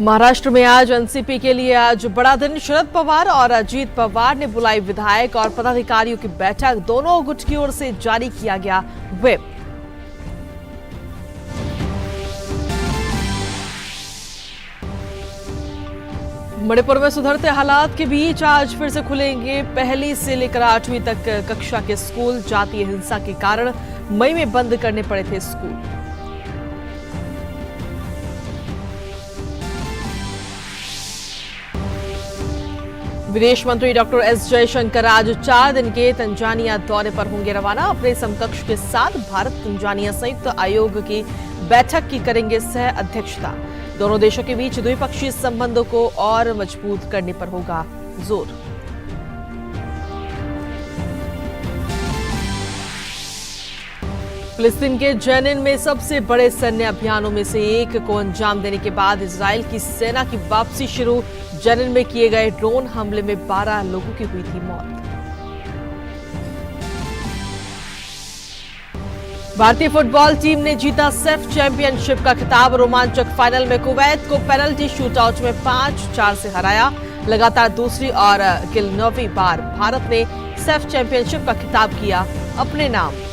महाराष्ट्र में आज एनसीपी के लिए आज बड़ा दिन। शरद पवार और अजीत पवार ने बुलाई विधायक और पदाधिकारियों की बैठक। दोनों गुट की ओर से जारी किया गया व्हिप। मणिपुर में सुधरते हालात के बीच आज फिर से खुलेंगे पहली से लेकर 8वीं तक कक्षा के स्कूल। जातीय हिंसा के कारण मई में बंद करने पड़े थे स्कूल। विदेश मंत्री डॉक्टर एस जयशंकर आज 4 दिन के तंजानिया दौरे पर होंगे रवाना। अपने समकक्ष के साथ भारत तंजानिया संयुक्त आयोग की बैठक की करेंगे सह अध्यक्षता। दोनों देशों के बीच द्विपक्षीय संबंधों को और मजबूत करने पर होगा जोर। फिलिस्तीन के जेनिन में सबसे बड़े सैन्य अभियानों में से एक को अंजाम देने के बाद इजराइल की सेना की वापसी शुरू। जेनिन में किए गए ड्रोन हमले में 12 लोगों की हुई थी मौत। भारतीय फुटबॉल टीम ने जीता सेफ चैंपियनशिप का खिताब। रोमांचक फाइनल में कुवैत को पेनल्टी शूटआउट में 5-4 से हराया। लगातार दूसरी और 9वीं बार भारत ने सेफ चैंपियनशिप का खिताब किया अपने नाम।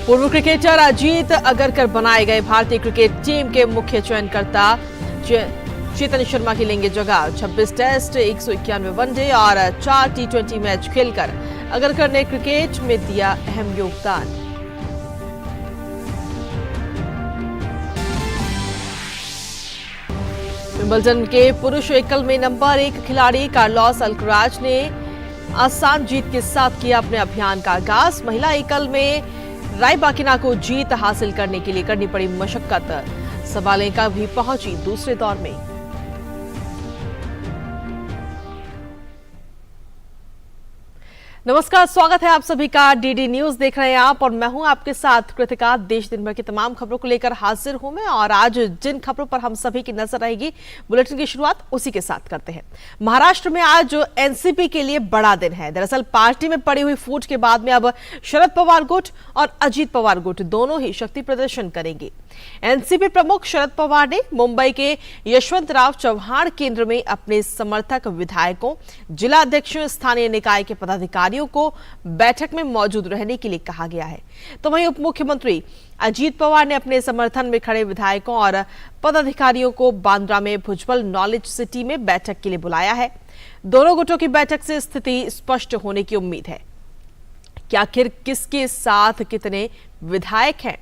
पूर्व क्रिकेटर अजीत अगरकर बनाए गए भारतीय क्रिकेट टीम के मुख्य चयनकर्ता। चेतन शर्मा की लेंगे जगह। 26 टेस्ट, 191 वनडे और 4 T20 मैच खेलकर अगरकर ने क्रिकेट में दिया अहम योगदान। विंबलडन के पुरुष एकल में नंबर 1 खिलाड़ी कार्लोस अल्कराज ने आसान जीत के साथ किया अपने अभियान का आगाज। महिला एकल में रायबाकिना को जीत हासिल करने के लिए करनी पड़ी मशक्कत। सबालेंका भी पहुंची दूसरे दौर में। नमस्कार, स्वागत है आप सभी का। डीडी न्यूज देख रहे हैं आप और मैं हूं आपके साथ कृतिका। देश दिन भर की तमाम खबरों को लेकर हाजिर हूं मैं और आज जिन खबरों पर हम सभी की नजर रहेगी, बुलेटिन की शुरुआत उसी के साथ करते हैं। महाराष्ट्र में आज एनसीपी के लिए बड़ा दिन है। दरअसल पार्टी में पड़ी हुई फूट के बाद में अब शरद पवार गुट और अजीत पवार गुट दोनों ही शक्ति प्रदर्शन करेंगे। एनसीपी प्रमुख शरद पवार ने मुंबई के यशवंतराव चव्हाण केंद्र में अपने समर्थक विधायकों, जिला अध्यक्षों, स्थानीय निकाय के पदाधिकारियों को बैठक में मौजूद रहने के लिए कहा गया है। तो वहीं उप मुख्यमंत्री अजीत पवार ने अपने समर्थन में खड़े विधायकों और पदाधिकारियों को बांद्रा में भुजबल नॉलेज सिटी में बैठक के लिए बुलाया है। दोनों गुटों की बैठक से स्थिति स्पष्ट होने की उम्मीद है कि आखिर किसके साथ कितने विधायक हैं।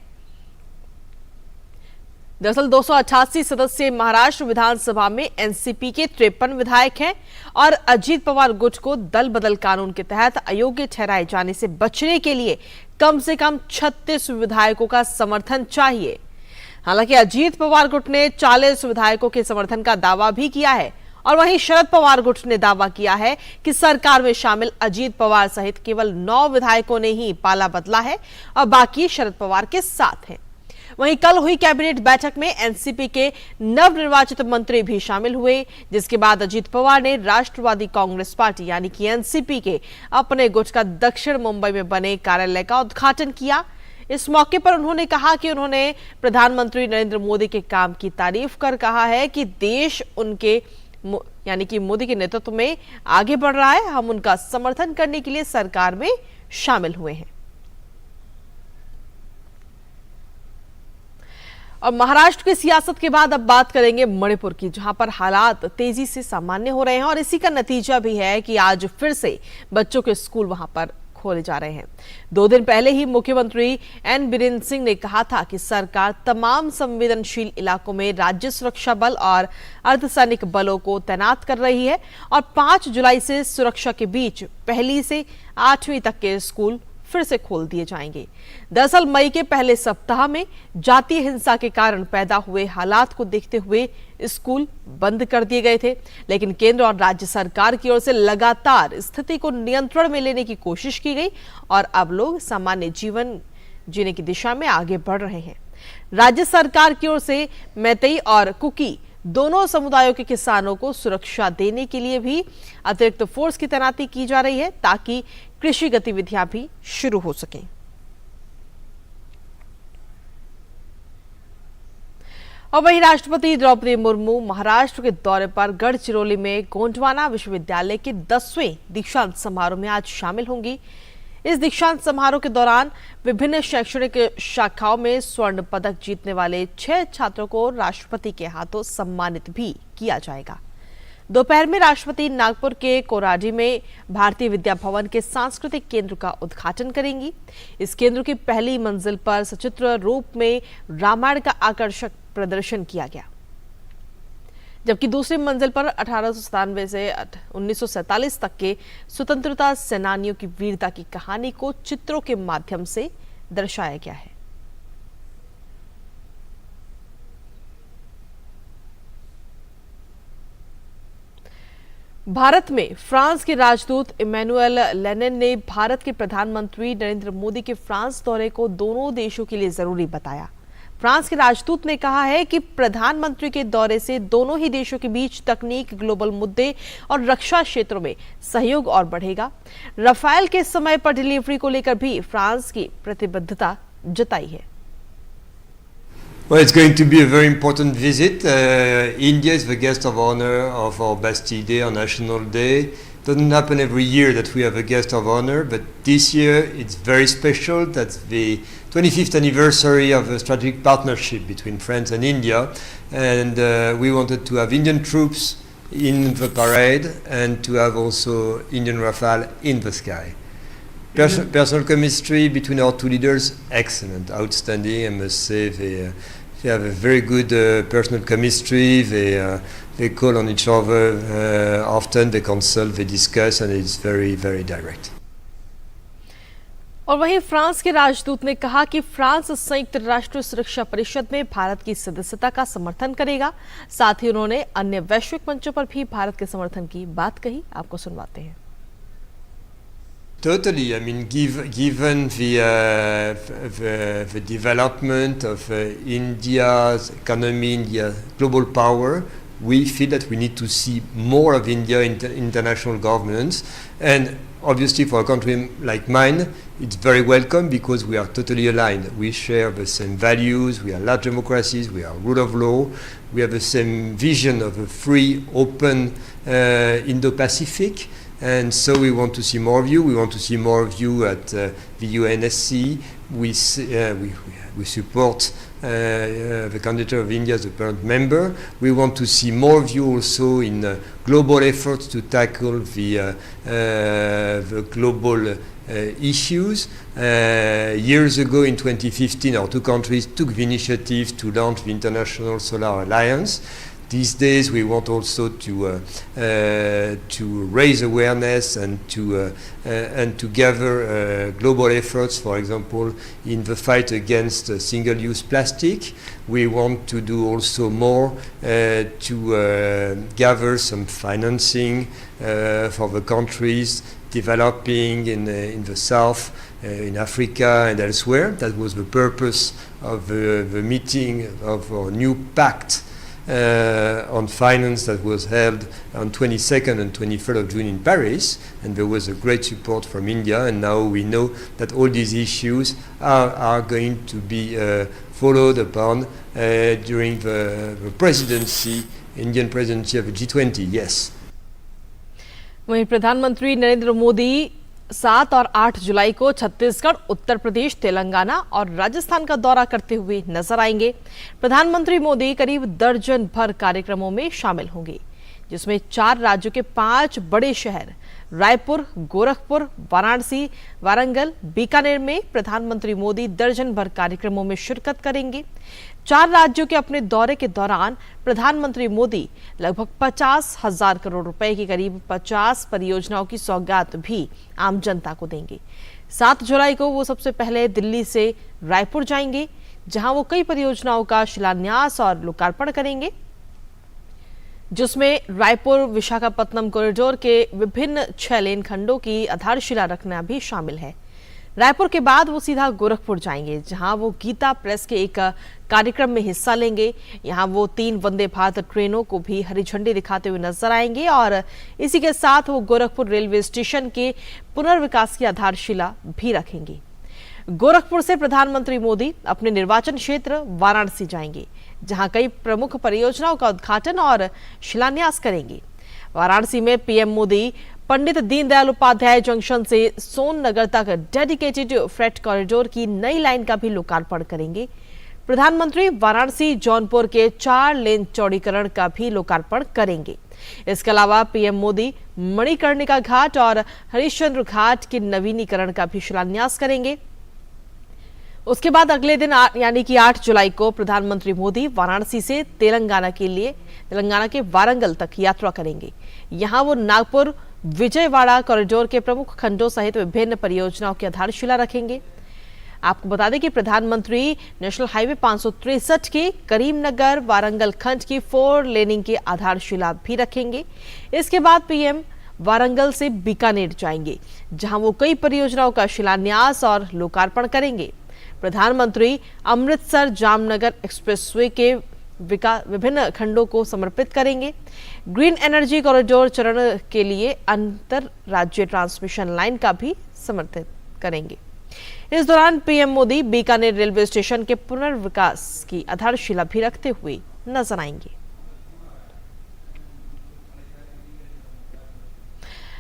दरअसल 288 सदस्यीय महाराष्ट्र विधानसभा में एनसीपी के 53 विधायक हैं और अजीत पवार गुट को दल बदल कानून के तहत अयोग्य ठहराए जाने से बचने के लिए कम से कम 36 विधायकों का समर्थन चाहिए। हालांकि अजीत पवार गुट ने 40 विधायकों के समर्थन का दावा भी किया है और वहीं शरद पवार गुट ने दावा किया है कि सरकार में शामिल अजीत पवार सहित केवल 9 विधायकों ने ही पाला बदला है और बाकी शरद पवार के साथ हैं। वहीं कल हुई कैबिनेट बैठक में एनसीपी के नवनिर्वाचित मंत्री भी शामिल हुए, जिसके बाद अजीत पवार ने राष्ट्रवादी कांग्रेस पार्टी यानी कि एनसीपी के अपने गुट का दक्षिण मुंबई में बने कार्यालय का उद्घाटन किया। इस मौके पर उन्होंने कहा कि उन्होंने प्रधानमंत्री नरेंद्र मोदी के काम की तारीफ कर कहा है कि देश उनके यानी कि मोदी के नेतृत्व में आगे बढ़ रहा है। हम उनका समर्थन करने के लिए सरकार में शामिल हुए हैं। और महाराष्ट्र की सियासत के बाद अब बात करेंगे मणिपुर की, जहां पर हालात तेजी से सामान्य हो रहे हैं और इसी का नतीजा भी है कि आज फिर से बच्चों के स्कूल वहां पर खोले जा रहे हैं। 2 दिन पहले ही मुख्यमंत्री एन बीरेन सिंह ने कहा था कि सरकार तमाम संवेदनशील इलाकों में राज्य सुरक्षा बल और अर्धसैनिक बलों को तैनात कर रही है और 5 जुलाई से सुरक्षा के बीच 1 से 8वीं तक के स्कूल फिर से खोल दिए जाएंगे। दरअसल मई के पहले सप्ताह में जातीय हिंसा के कारण पैदा हुए हालात को देखते हुए स्कूल बंद कर दिए गए थे, लेकिन केंद्र और राज्य सरकार की ओर से लगातार स्थिति को नियंत्रण में लेने की कोशिश की गई और अब लोग सामान्य जीवन जीने की दिशा में आगे बढ़ रहे हैं। राज्य सरकार की ओर से मैतेई और कुकी दोनों समुदायों के किसानों को सुरक्षा देने के लिए भी अतिरिक्त फोर्स की तैनाती की जा रही है ताकि कृषि गतिविधियां भी शुरू हो सकें। और वहीं राष्ट्रपति द्रौपदी मुर्मू महाराष्ट्र के दौरे पर गढ़चिरौली में गोंडवाना विश्वविद्यालय के 10वें दीक्षांत समारोह में आज शामिल होंगी। इस दीक्षांत समारोह के दौरान विभिन्न शैक्षणिक शाखाओं में स्वर्ण पदक जीतने वाले 6 छात्रों को राष्ट्रपति के हाथों सम्मानित भी किया जाएगा। दोपहर में राष्ट्रपति नागपुर के कोराडी में भारतीय विद्या भवन के सांस्कृतिक केंद्र का उद्घाटन करेंगी। इस केंद्र की पहली मंजिल पर सचित्र रूप में रामायण का आकर्षक प्रदर्शन किया गया, जबकि दूसरी मंजिल पर 1897 से 1947 तक के स्वतंत्रता सेनानियों की वीरता की कहानी को चित्रों के माध्यम से दर्शाया गया है। भारत में फ्रांस के राजदूत इमैनुअल लेनिन ने भारत के प्रधानमंत्री नरेंद्र मोदी के फ्रांस दौरे को दोनों देशों के लिए जरूरी बताया। फ्रांस के राजदूत ने कहा है कि प्रधानमंत्री के दौरे से दोनों ही देशों के बीच तकनीक, ग्लोबल मुद्दे और रक्षा क्षेत्रों में सहयोग और बढ़ेगा। राफेल के समय पर डिलीवरी को लेकर भी फ्रांस की प्रतिबद्धता जताई है। Well, it's going to be a very important visit. India is the guest of honor of our Bastille Day, our National Day. Doesn't happen every year that we have a guest of honor, but this year it's very special. That's the 25th anniversary of a strategic partnership between France and India, and we wanted to have Indian troops in the parade and to have also Indian Rafale in the sky. Personal chemistry between our two leaders, excellent, outstanding. I must say they have a very good personal chemistry. They call on each other often. They consult, they discuss, and it's very, very direct. और वहीं France के राजदूत ने कहा कि France संयुक्त राष्ट्र सुरक्षा परिषद में भारत की सदस्यता का समर्थन करेगा। साथ ही उन्होंने अन्य वैश्विक मंचों पर भी भारत के समर्थन की बात कही। आपको सुनवाते हैं। Totally. I mean, given the development of India's economy, India's global power, we feel that we need to see more of India in international governance. And obviously, for a country like mine, it's very welcome because we are totally aligned. We share the same values. We are large democracies. We are rule of law. We have the same vision of a free, open Indo-Pacific. And so we want to see more of you. We want to see more of you at the UNSC. We support the candidature of India as a permanent member. We want to see more of you also in global efforts to tackle the global issues. Years ago, in 2015, our two countries took the initiative to launch the International Solar Alliance. These days, we want also to raise awareness and to gather global efforts. For example, in the fight against single-use plastic, we want to do also more to gather some financing for the countries developing in the south, in Africa and elsewhere. That was the purpose of the meeting of our new pact on finance that was held on 22nd and 23rd of June in Paris, and there was a great support from India, and now we know that all these issues are going to be followed upon during the presidency, Indian presidency of the G20. Yes. वहीं प्रधानमंत्री नरेंद्र मोदी 7 और 8 जुलाई को छत्तीसगढ़, उत्तर प्रदेश, तेलंगाना और राजस्थान का दौरा करते हुए नजर आएंगे। प्रधानमंत्री मोदी करीब दर्जन भर कार्यक्रमों में शामिल होंगे, जिसमें 4 राज्यों के 5 बड़े शहर रायपुर, गोरखपुर, वाराणसी, वारंगल, बीकानेर में प्रधानमंत्री मोदी दर्जन भर कार्यक्रमों में शिरकत करेंगे। 4 राज्यों के अपने दौरे के दौरान प्रधानमंत्री मोदी लगभग 50,000 करोड़ रुपए की करीब 50 परियोजनाओं की सौगात भी आम जनता को देंगे। 7 जुलाई को वो सबसे पहले दिल्ली से रायपुर जाएंगे, जहां वो कई परियोजनाओं का शिलान्यास और लोकार्पण करेंगे, जिसमें रायपुर विशाखापत्तनम कॉरिडोर के विभिन्न 6 लेन खंडों की आधारशिला रखना भी शामिल है। रायपुर के बाद वो सीधा गोरखपुर जाएंगे, जहां वो गीता प्रेस के एक कार्यक्रम में हिस्सा लेंगे। यहां वो 3 वंदे भारत ट्रेनों को भी हरी झंडी दिखाते हुए नजर आएंगे और इसी के साथ वो गोरखपुर रेलवे स्टेशन के पुनर्विकास की आधारशिला भी रखेंगे। गोरखपुर से प्रधानमंत्री मोदी अपने निर्वाचन क्षेत्र वाराणसी जाएंगे, जहां कई प्रमुख परियोजनाओं का उद्घाटन और शिलान्यास करेंगे। वाराणसी में पीएम मोदी पंडित दीनदयाल उपाध्याय जंक्शन से सोन नगर तक डेडिकेटेड फ्रेट कॉरिडोर की नई लाइन का भी लोकार्पण करेंगे। प्रधानमंत्री वाराणसी जौनपुर के 4 लेन चौड़ीकरण का भी लोकार्पण करेंगे। इसके अलावा पीएम मोदी मणिकर्णिका घाट और हरिश्चंद्र घाट के नवीनीकरण का भी शिलान्यास करेंगे। उसके बाद अगले दिन यानी कि 8 जुलाई को प्रधानमंत्री मोदी वाराणसी से तेलंगाना के वारंगल तक यात्रा करेंगे। यहां वो नागपुर विजयवाड़ा कॉरिडोर के प्रमुख खंडों सहित विभिन्न परियोजनाओं की आधारशिला रखेंगे। आपको बता दें कि प्रधानमंत्री नेशनल हाईवे 563 के करीमनगर वारंगल खंड की 4 लेनिंग की आधारशिला भी रखेंगे। इसके बाद पीएम वारंगल से बीकानेर जाएंगे, जहां वो कई परियोजनाओं का शिलान्यास और लोकार्पण करेंगे। प्रधानमंत्री अमृतसर जामनगर एक्सप्रेसवे के विभिन्न खंडों को समर्पित करेंगे। ग्रीन एनर्जी कॉरिडोर चरण के लिए अंतर राज्य ट्रांसमिशन लाइन का भी समर्पित करेंगे। इस दौरान PM Modi Bikaner railway station के पुनर्विकास की आधारशिला भी रखते हुए नजर आएंगे।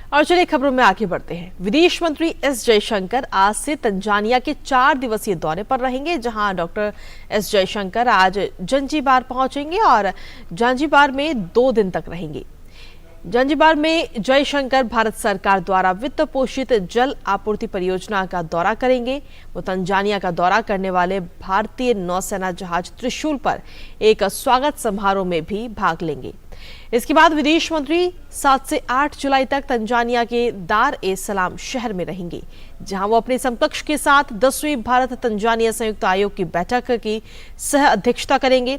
और चलिए खबरों में आगे बढ़ते हैं। विदेश मंत्री एस जयशंकर आज से तंजानिया के 4 दिवसीय दौरे पर रहेंगे, जहां डॉक्टर एस जयशंकर आज जंजीबार पहुंचेंगे और जंजीबार में 2 दिन तक रहेंगे। जंजीबार में जयशंकर भारत सरकार द्वारा वित्त पोषित जल आपूर्ति परियोजना का दौरा करेंगे। वो तंजानिया का दौरा करने वाले भारतीय नौसेना जहाज त्रिशूल पर एक स्वागत समारोह में भी भाग लेंगे। इसके बाद विदेश मंत्री 7 से 8 जुलाई तक तंजानिया के दार ए सलाम शहर में रहेंगे, जहां वो अपने समकक्ष के साथ 10वीं भारत तंजानिया संयुक्त आयोग की बैठक की सह अध्यक्षता करेंगे।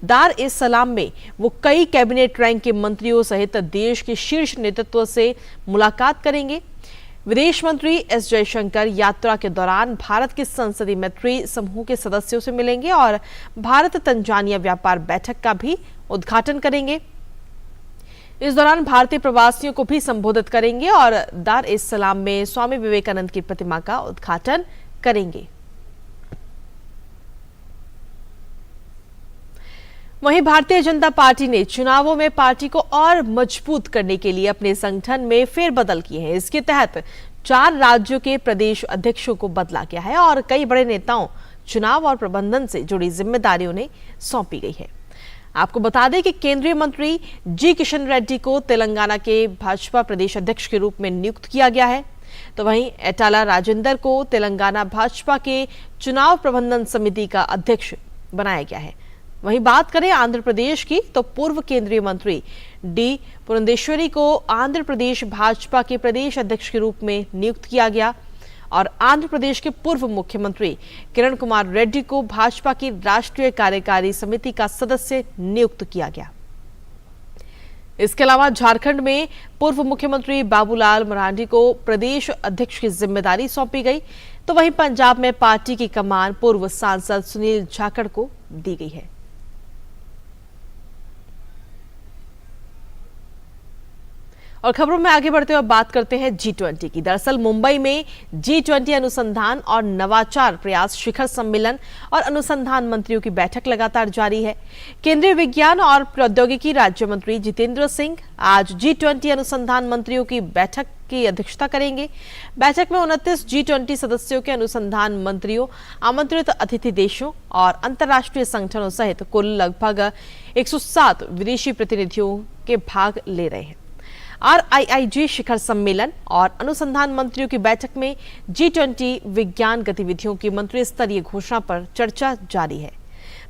दार ए सलाम में वो कई कैबिनेट रैंक के मंत्रियों सहित देश के शीर्ष नेतृत्व से मुलाकात करेंगे। विदेश मंत्री एस जयशंकर यात्रा के दौरान भारत के संसदीय मैत्री समूह के सदस्यों से मिलेंगे और भारत तंजानिया व्यापार बैठक का भी उद्घाटन करेंगे। इस दौरान भारतीय प्रवासियों को भी संबोधित करेंगे और दार एस सलाम में स्वामी विवेकानंद की प्रतिमा का उद्घाटन करेंगे। वहीं भारतीय जनता पार्टी ने चुनावों में पार्टी को और मजबूत करने के लिए अपने संगठन में फेरबदल किए हैं। इसके तहत 4 राज्यों के प्रदेश अध्यक्षों को बदला गया है और कई बड़े नेताओं चुनाव और प्रबंधन से जुड़ी जिम्मेदारियों ने सौंपी गई है। आपको बता दें कि केंद्रीय मंत्री जी किशन रेड्डी को तेलंगाना के भाजपा प्रदेश अध्यक्ष के रूप में नियुक्त किया गया है, तो वहीं एटाला राजेंदर को तेलंगाना भाजपा के चुनाव प्रबंधन समिति का अध्यक्ष बनाया गया है। वहीं बात करें आंध्र प्रदेश की, तो पूर्व केंद्रीय मंत्री डी पुरंदेश्वरी को आंध्र प्रदेश भाजपा के प्रदेश अध्यक्ष के रूप में नियुक्त किया गया और आंध्र प्रदेश के पूर्व मुख्यमंत्री किरण कुमार रेड्डी को भाजपा की राष्ट्रीय कार्यकारी समिति का सदस्य नियुक्त किया गया। इसके अलावा झारखंड में पूर्व मुख्यमंत्री बाबूलाल मरांडी को प्रदेश अध्यक्ष की जिम्मेदारी सौंपी गई, तो वहीं पंजाब में पार्टी की कमान पूर्व सांसद सुनील जाखड़ को दी गई है। और खबरों में आगे बढ़ते हुए बात करते हैं G20 की। दरअसल मुंबई में G20 अनुसंधान और नवाचार प्रयास शिखर सम्मेलन और अनुसंधान मंत्रियों की बैठक लगातार जारी है। केंद्रीय विज्ञान और प्रौद्योगिकी राज्य मंत्री जितेंद्र सिंह आज G20 अनुसंधान मंत्रियों की बैठक की अध्यक्षता करेंगे। बैठक में 29 G20 सदस्यों के अनुसंधान मंत्रियों, आमंत्रित अतिथि देशों और अंतर्राष्ट्रीय संगठनों सहित कुल लगभग 107 विदेशी प्रतिनिधियों के भाग ले रहे हैं। RIIG शिखर सम्मेलन और अनुसंधान मंत्रियों की बैठक में G20 विज्ञान गतिविधियों की मंत्री स्तरीय घोषणा पर चर्चा जारी है।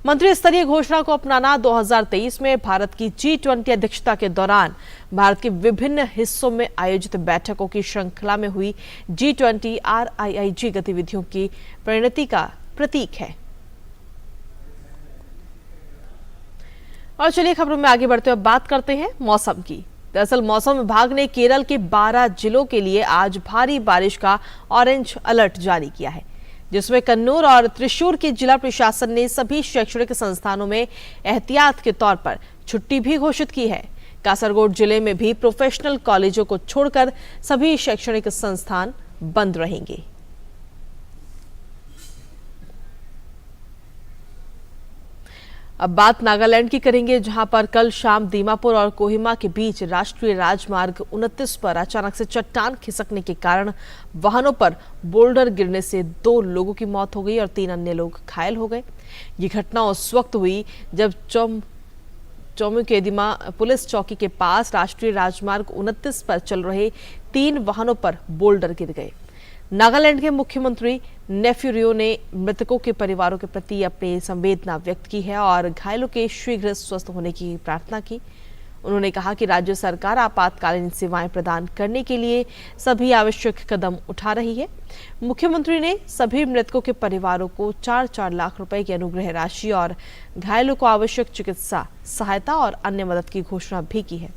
मंत्री स्तरीय घोषणा को अपनाना 2023 में भारत की G20 अध्यक्षता के दौरान भारत के विभिन्न हिस्सों में आयोजित बैठकों की श्रृंखला में हुई G20 RIIG गतिविधियों की परिणति का प्रतीक है। और चलिए खबरों में आगे बढ़ते हुए बात करते हैं मौसम की। दरअसल मौसम विभाग ने केरल के 12 जिलों के लिए आज भारी बारिश का ऑरेंज अलर्ट जारी किया है, जिसमें कन्नूर और त्रिशूर के जिला प्रशासन ने सभी शैक्षणिक संस्थानों में एहतियात के तौर पर छुट्टी भी घोषित की है। कासरगोड जिले में भी प्रोफेशनल कॉलेजों को छोड़कर सभी शैक्षणिक संस्थान बंद रहेंगे। अब बात नागालैंड की करेंगे, जहां पर कल शाम दीमापुर और कोहिमा के बीच राष्ट्रीय राजमार्ग 29 पर अचानक से चट्टान खिसकने के कारण वाहनों पर बोल्डर गिरने से 2 लोगों की मौत हो गई और 3 अन्य लोग घायल हो गए। ये घटना उस वक्त हुई जब चौमुकेदिमा पुलिस चौकी के पास राष्ट्रीय राजमार्ग 29 पर चल रहे 3 वाहनों पर बोल्डर गिर गए। नागालैंड के मुख्यमंत्री नेफ्यू रियो ने मृतकों के परिवारों के प्रति अपनी संवेदना व्यक्त की है और घायलों के शीघ्र स्वस्थ होने की प्रार्थना की। उन्होंने कहा कि राज्य सरकार आपातकालीन सेवाएं प्रदान करने के लिए सभी आवश्यक कदम उठा रही है। मुख्यमंत्री ने सभी मृतकों के परिवारों को 4-4 लाख रुपए की अनुग्रह राशि और घायलों को आवश्यक चिकित्सा सहायता और अन्य मदद की घोषणा भी की है।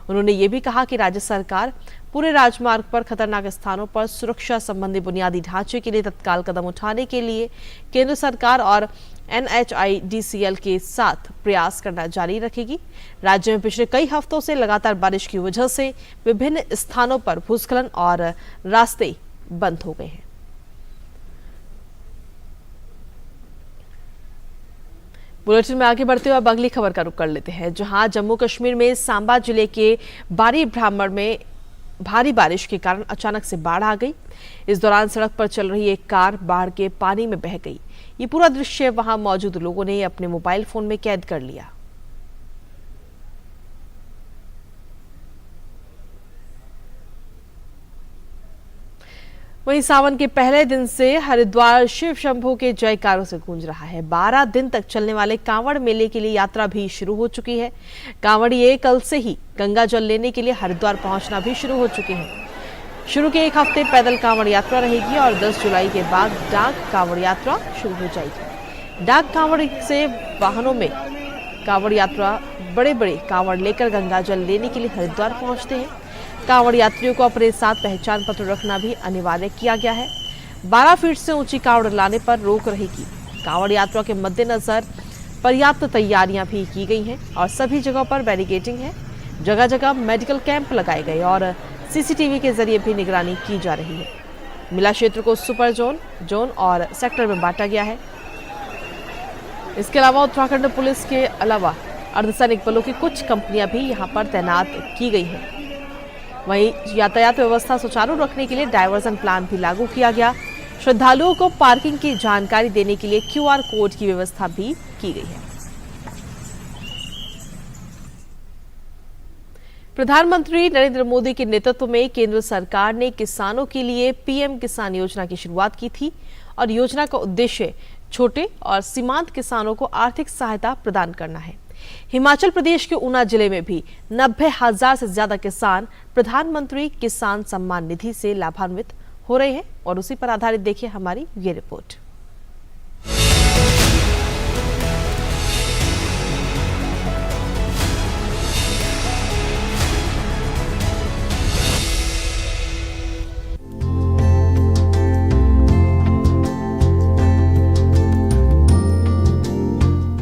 उन्होंने ये भी कहा कि राज्य सरकार पूरे राजमार्ग पर खतरनाक स्थानों पर सुरक्षा संबंधी बुनियादी ढांचे के लिए तत्काल कदम उठाने के लिए केंद्र सरकार और NHIDCL के साथ प्रयास करना जारी रखेगी। राज्य में पिछले कई हफ्तों से लगातार बारिश की वजह से विभिन्न स्थानों पर भूस्खलन और रास्ते बंद हो गए हैं। बुलेटिन में आगे बढ़ते हुए अब अगली खबर का रुख कर लेते हैं, जहां जम्मू कश्मीर में सांबा जिले के बारी ब्राह्मण में भारी बारिश के कारण अचानक से बाढ़ आ गई। इस दौरान सड़क पर चल रही एक कार बाढ़ के पानी में बह गई। ये पूरा दृश्य वहां मौजूद लोगों ने अपने मोबाइल फोन में कैद कर लिया। वहीं सावन के पहले दिन से हरिद्वार शिव शंभू के जयकारों से गूंज रहा है। 12 दिन तक चलने वाले कांवड़ मेले के लिए यात्रा भी शुरू हो चुकी है। कांवड़िए कल से ही गंगा जल लेने के लिए हरिद्वार पहुंचना भी शुरू हो चुके हैं। शुरू के एक हफ्ते पैदल कांवड़ यात्रा रहेगी और 10 जुलाई के बाद डाक कांवड़ यात्रा शुरू हो जाएगी। डाक कांवड़ से वाहनों में कांवड़ यात्रा बड़े बड़े कांवड़ लेकर गंगा जल लेने के लिए हरिद्वार पहुंचते हैं। कांवड़ यात्रियों को अपने साथ पहचान पत्र रखना भी अनिवार्य किया गया है। 12 फीट से ऊंची कांवड़ लाने पर रोक रहेगी। कांवड़ यात्रा के मद्देनजर पर्याप्त तैयारियां भी की गई हैं और सभी जगहों पर बैरिकेडिंग है। जगह जगह मेडिकल कैंप लगाए गए और CCTV के जरिए भी निगरानी की जा रही है। मिला क्षेत्र को सुपर जोन और सेक्टर में बांटा गया है। इसके अलावा उत्तराखंड पुलिस के अलावा अर्धसैनिक बलों की कुछ कंपनियां भी यहां पर तैनात की गई हैं। वहीं यातायात व्यवस्था सुचारू रखने के लिए डायवर्जन प्लान भी लागू किया गया। श्रद्धालुओं को पार्किंग की जानकारी देने के लिए QR कोड की व्यवस्था भी की गई है। प्रधानमंत्री नरेंद्र मोदी के नेतृत्व में केंद्र सरकार ने किसानों के लिए PM किसान योजना की शुरुआत की थी और योजना का उद्देश्य छोटे और सीमांत किसानों को आर्थिक सहायता प्रदान करना है। हिमाचल प्रदेश के ऊना जिले में भी 90,000 से ज्यादा किसान प्रधानमंत्री किसान सम्मान निधि से लाभान्वित हो रहे हैं और उसी पर आधारित देखिए हमारी ये रिपोर्ट।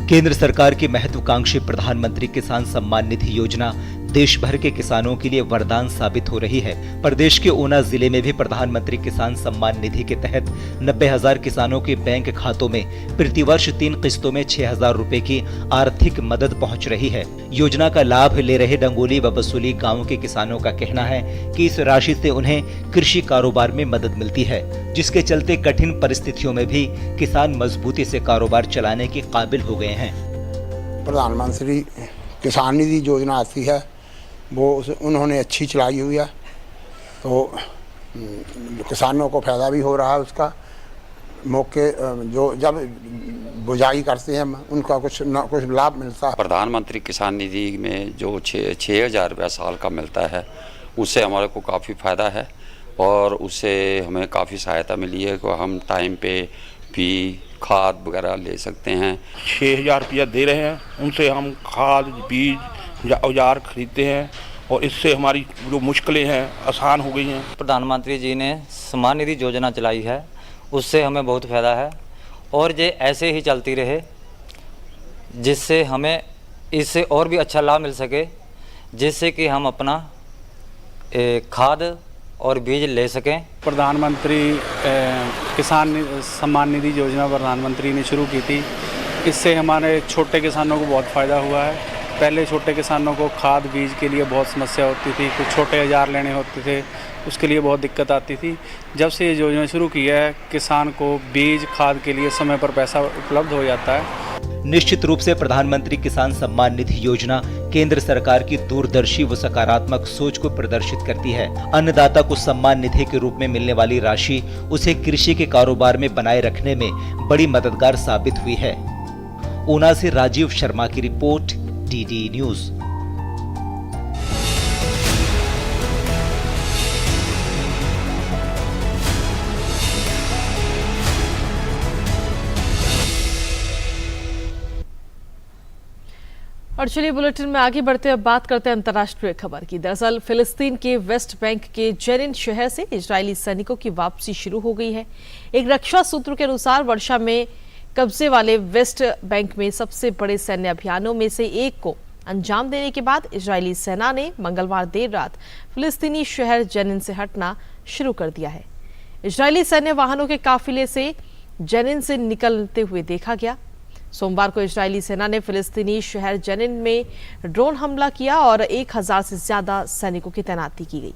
केंद्र सरकार की महत्वाकांक्षी प्रधानमंत्री किसान सम्मान निधि योजना देश भर के किसानों के लिए वरदान साबित हो रही है। प्रदेश के ऊना जिले में भी प्रधानमंत्री किसान सम्मान निधि के तहत 90,000 किसानों के बैंक खातों में प्रतिवर्ष 3 किस्तों में 6,000 रुपए की आर्थिक मदद पहुंच रही है। योजना का लाभ ले रहे डंगोली व बसोली गाँव के किसानों का कहना है कि इस राशि से उन्हें कृषि कारोबार में मदद मिलती है, जिसके चलते कठिन परिस्थितियों में भी किसान मजबूती से कारोबार चलाने के काबिल हो गए हैं। प्रधानमंत्री किसान निधि योजना आती है, वो उन्होंने अच्छी चलाई हुई है, तो किसानों को फायदा भी हो रहा है। उसका मौके जो जब बुझाई करते हैं उनका कुछ न कुछ लाभ मिलता है। प्रधानमंत्री किसान निधि में जो 6,000 रुपया साल का मिलता है, उससे हमारे को काफ़ी फ़ायदा है और उससे हमें काफ़ी सहायता मिली है कि हम टाइम पे भी खाद वगैरह ले सकते हैं। 6,000 रुपया दे रहे हैं, उनसे हम खाद बीज या औजार खरीदते हैं और इससे हमारी जो मुश्किलें हैं आसान हो गई हैं। प्रधानमंत्री जी ने सम्मान निधि योजना चलाई है, उससे हमें बहुत फ़ायदा है और ये ऐसे ही चलती रहे, जिससे हमें इससे और भी अच्छा लाभ मिल सके, जिससे कि हम अपना खाद और बीज ले सकें। प्रधानमंत्री किसान सम्मान निधि योजना प्रधानमंत्री ने शुरू की थी, इससे हमारे छोटे किसानों को बहुत फ़ायदा हुआ है। पहले छोटे किसानों को खाद बीज के लिए बहुत समस्या होती थी, कुछ छोटे औजार लेने होते थे, उसके लिए बहुत दिक्कत आती थी। जब से ये योजना शुरू की है, किसान को बीज खाद के लिए समय पर पैसा उपलब्ध हो जाता है। निश्चित रूप से प्रधानमंत्री किसान सम्मान निधि योजना केंद्र सरकार की दूरदर्शी व सकारात्मक सोच को प्रदर्शित करती है। अन्नदाता को सम्मान निधि के रूप में मिलने वाली राशि उसे कृषि के कारोबार में बनाए रखने में बड़ी मददगार साबित हुई है। ऊना से राजीव शर्मा की रिपोर्ट, डीडी न्यूज। और चलिए बुलेटिन में आगे बढ़ते हैं, अब बात करते हैं अंतर्राष्ट्रीय खबर की। दरअसल फिलिस्तीन के वेस्ट बैंक के जेनिन शहर से इजरायली सैनिकों की वापसी शुरू हो गई है। एक रक्षा सूत्र के अनुसार वर्षा में कब्जे वाले वेस्ट बैंक में सबसे बड़े सैन्य अभियानों में से एक को अंजाम देने के बाद इजरायली सेना ने मंगलवार देर रात फिलिस्तीनी शहर जेनिन से हटना शुरू कर दिया है। इजरायली सैन्य वाहनों के काफिले से जेनिन से निकलते हुए देखा गया। सोमवार को इजरायली सेना ने फिलिस्तीनी शहर जेनिन में ड्रोन हमला किया और 1000 से ज्यादा सैनिकों की तैनाती की गई।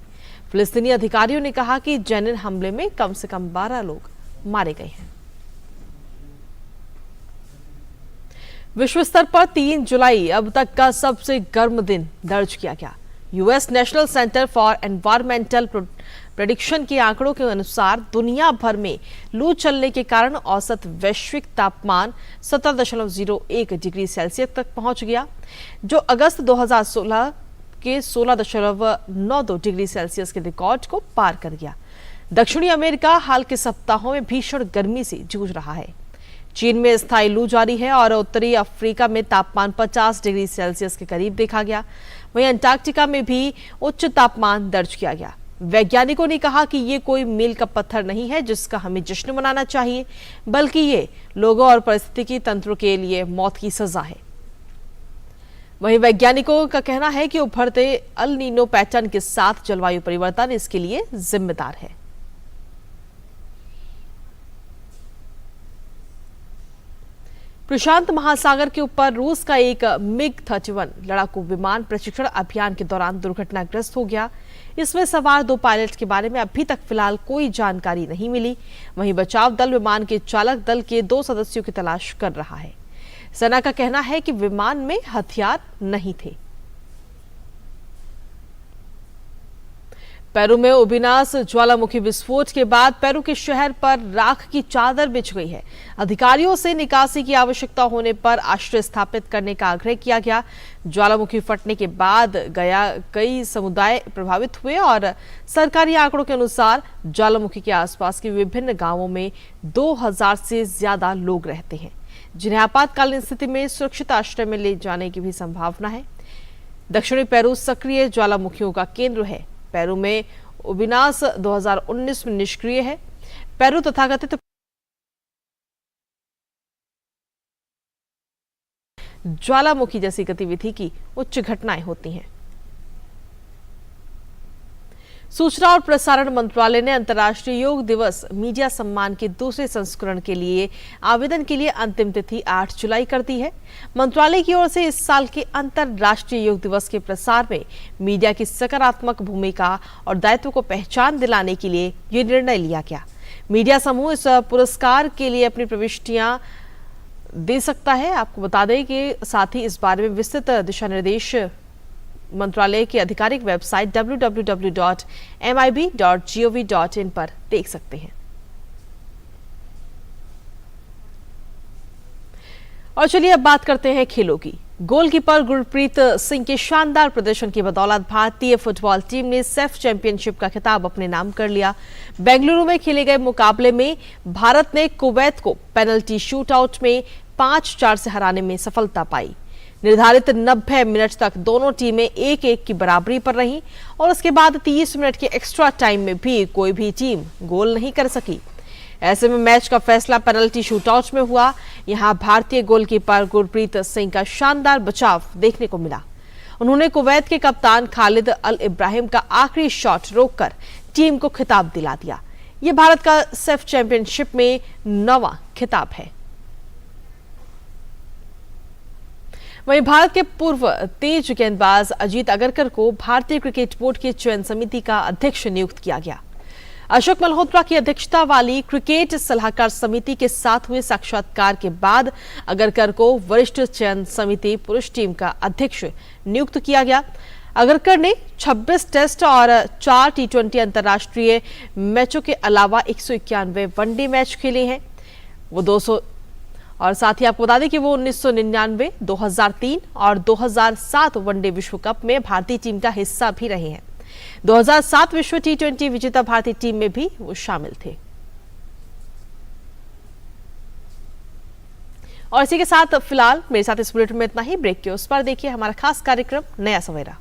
फिलिस्तीनी अधिकारियों ने कहा कि जेनिन हमले में कम से कम 12 लोग मारे गए हैं। विश्व स्तर पर 3 जुलाई अब तक का सबसे गर्म दिन दर्ज किया गया। US national centre for environmental prediction के आंकड़ों के अनुसार दुनिया भर में लू चलने के कारण औसत वैश्विक तापमान 17.01 डिग्री सेल्सियस तक पहुंच गया, जो अगस्त 2016 के 16.92 डिग्री सेल्सियस के रिकॉर्ड को पार कर गया। दक्षिणी अमेरिका हाल के सप्ताहों में भीषण गर्मी से जूझ रहा है। चीन में स्थायी लू जारी है और उत्तरी अफ्रीका में तापमान 50 डिग्री सेल्सियस के करीब देखा गया। वहीं अंटार्कटिका में भी उच्च तापमान दर्ज किया गया। वैज्ञानिकों ने कहा कि ये कोई मील का पत्थर नहीं है जिसका हमें जश्न मनाना चाहिए, बल्कि ये लोगों और पारिस्थितिकी तंत्र के लिए मौत की सजा है। वहीं वैज्ञानिकों का कहना है कि उभरते अल नीनो पैटर्न के साथ जलवायु परिवर्तन इसके लिए जिम्मेदार है। प्रशांत महासागर के ऊपर रूस का एक MiG-31 लड़ाकू विमान प्रशिक्षण अभियान के दौरान दुर्घटनाग्रस्त हो गया। इसमें सवार 2 पायलट के बारे में अभी तक फिलहाल कोई जानकारी नहीं मिली। वहीं बचाव दल विमान के चालक दल के 2 सदस्यों की तलाश कर रहा है। सेना का कहना है कि विमान में हथियार नहीं थे। पेरू में उबिनास ज्वालामुखी विस्फोट के बाद पेरू के शहर पर राख की चादर बिछ गई है। अधिकारियों से निकासी की आवश्यकता होने पर आश्रय स्थापित करने का आग्रह किया गया। ज्वालामुखी फटने के बाद कई समुदाय प्रभावित हुए और सरकारी आंकड़ों के अनुसार ज्वालामुखी के आसपास के विभिन्न गांवों में 2000 से ज्यादा लोग रहते हैं, जिन्हें आपातकालीन स्थिति में सुरक्षित आश्रय में ले जाने की भी संभावना है। दक्षिणी पेरू सक्रिय ज्वालामुखियों का केंद्र है। पेरू में उबिनास 2019 में निष्क्रिय है। पेरू तथाकथित ज्वालामुखी जैसी गतिविधि की उच्च घटनाएं होती हैं। सूचना और प्रसारण मंत्रालय ने अंतर्राष्ट्रीय योग दिवस मीडिया सम्मान के दूसरे संस्करण के लिए आवेदन के लिए अंतिम तिथि 8 जुलाई कर दी है। मंत्रालय की ओर से इस साल के अंतर्राष्ट्रीय योग दिवस के प्रसार में मीडिया की सकारात्मक भूमिका और दायित्व को पहचान दिलाने के लिए यह निर्णय लिया गया। मीडिया समूह इस पुरस्कार के लिए अपनी प्रविष्टियां दे सकता है। आपको बता दें कि साथ ही इस बारे में विस्तृत दिशा निर्देश मंत्रालय की आधिकारिक वेबसाइट www.mib.gov.in पर देख सकते हैं। और चलिए अब बात करते हैं खेलों की। गोलकीपर गुरप्रीत सिंह के शानदार प्रदर्शन की बदौलत भारतीय फुटबॉल टीम ने सेफ चैंपियनशिप का खिताब अपने नाम कर लिया। बेंगलुरु में खेले गए मुकाबले में भारत ने कुवैत को पेनल्टी शूटआउट में 5-4 से हराने में सफलता पाई। निर्धारित 90 मिनट तक दोनों टीमें 1-1 की बराबरी पर रहीं और उसके बाद 30 मिनट के एक्स्ट्रा टाइम में भी कोई भी टीम गोल नहीं कर सकी। ऐसे में मैच का फैसला पेनल्टी शूटआउट में हुआ। यहां भारतीय गोलकीपर गुरप्रीत सिंह का शानदार बचाव देखने को मिला। उन्होंने कुवैत के कप्तान खालिद अल इब्राहिम का आखिरी शॉट रोककर टीम को खिताब दिला दिया। यह भारत का सेफ चैंपियनशिप में 9वां खिताब है। वहीं भारत के पूर्व तेज गेंदबाज अजीत अगरकर को भारतीय क्रिकेट बोर्ड की चयन समिति का अध्यक्ष नियुक्त किया गया। अशोक मल्होत्रा की अध्यक्षता वाली क्रिकेट सलाहकार समिति के साथ हुए साक्षात्कार के बाद अगरकर को वरिष्ठ चयन समिति पुरुष टीम का अध्यक्ष नियुक्त किया गया। अगरकर ने 26 टेस्ट और 4 T20 अंतर्राष्ट्रीय मैचों के अलावा 191 वनडे मैच खेले हैं। वो 200 और साथ ही आपको बता दें कि वो 1999, 2003 और 2007 वनडे विश्व कप में भारतीय टीम का हिस्सा भी रहे हैं। 2007 विश्व T20 विजेता भारतीय टीम में भी वो शामिल थे। और इसी के साथ फिलहाल मेरे साथ इस बुलेटिन में इतना ही। ब्रेक के उस पर देखिए हमारा खास कार्यक्रम नया सवेरा।